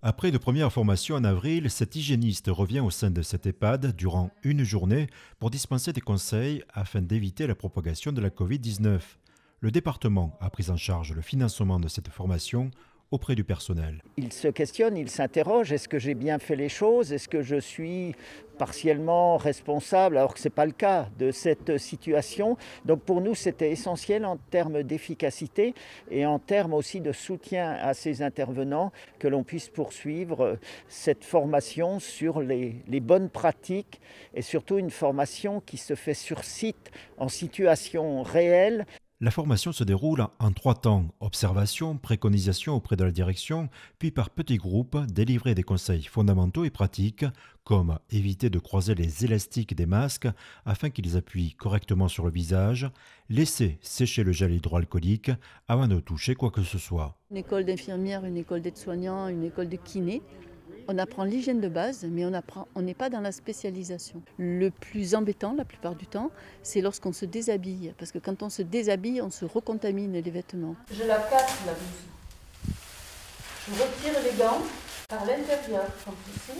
Après de premières formations en avril, cet hygiéniste revient au sein de cet EHPAD durant une journée pour dispenser des conseils afin d'éviter la propagation de la Covid-19. Le département a pris en charge le financement de cette formation auprès du personnel. Il se questionne, il s'interroge, est-ce que j'ai bien fait les choses? Est-ce que je suis partiellement responsable, alors que ce n'est pas le cas, de cette situation? Donc pour nous, c'était essentiel en termes d'efficacité et en termes aussi de soutien à ces intervenants que l'on puisse poursuivre cette formation sur les bonnes pratiques et surtout une formation qui se fait sur site, en situation réelle. La formation se déroule en 3 temps: observation, préconisation auprès de la direction, puis par petits groupes, délivrer des conseils fondamentaux et pratiques, comme éviter de croiser les élastiques des masques afin qu'ils appuient correctement sur le visage, laisser sécher le gel hydroalcoolique avant de toucher quoi que ce soit. Une école d'infirmière, une école d'aide-soignant, une école de kiné. On apprend l'hygiène de base, mais on n'est pas dans la spécialisation. Le plus embêtant, la plupart du temps, c'est lorsqu'on se déshabille. Parce que quand on se déshabille, on se recontamine les vêtements. Je la casse, la blouse. Je retire les gants par l'intérieur, comme ceci.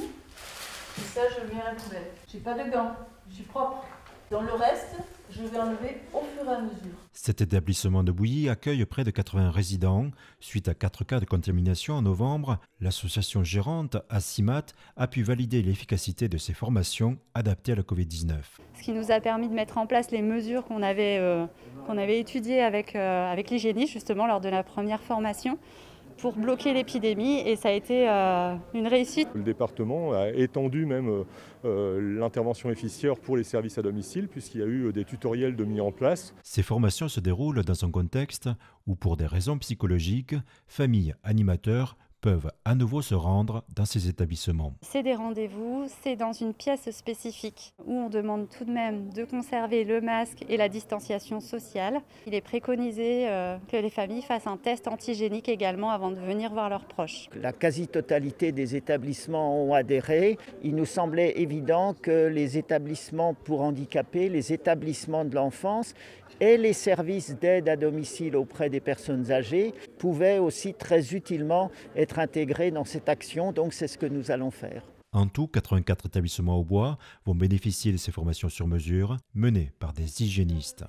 Et ça, je viens à la poubelle. J'ai pas de gants, je suis propre. Dans le reste, je vais enlever au fur et à mesure. Cet établissement de Bouilly accueille près de 80 résidents. Suite à 4 cas de contamination en novembre, l'association gérante, Assimat, a pu valider l'efficacité de ces formations adaptées à la Covid-19. Ce qui nous a permis de mettre en place les mesures qu'on avait étudiées avec l'hygiéniste justement lors de la première formation, pour bloquer l'épidémie, et ça a été une réussite. Le département a étendu même l'intervention épicière pour les services à domicile, puisqu'il y a eu des tutoriels de mis en place. Ces formations se déroulent dans un contexte où, pour des raisons psychologiques, familles, animateurs peuvent à nouveau se rendre dans ces établissements. C'est des rendez-vous, c'est dans une pièce spécifique où on demande tout de même de conserver le masque et la distanciation sociale. Il est préconisé que les familles fassent un test antigénique également avant de venir voir leurs proches. La quasi-totalité des établissements ont adhéré. Il nous semblait évident que les établissements pour handicapés, les établissements de l'enfance et les services d'aide à domicile auprès des personnes âgées pouvaient aussi très utilement être intégrés dans cette action. Donc c'est ce que nous allons faire. En tout, 84 établissements au bois vont bénéficier de ces formations sur mesure menées par des hygiénistes.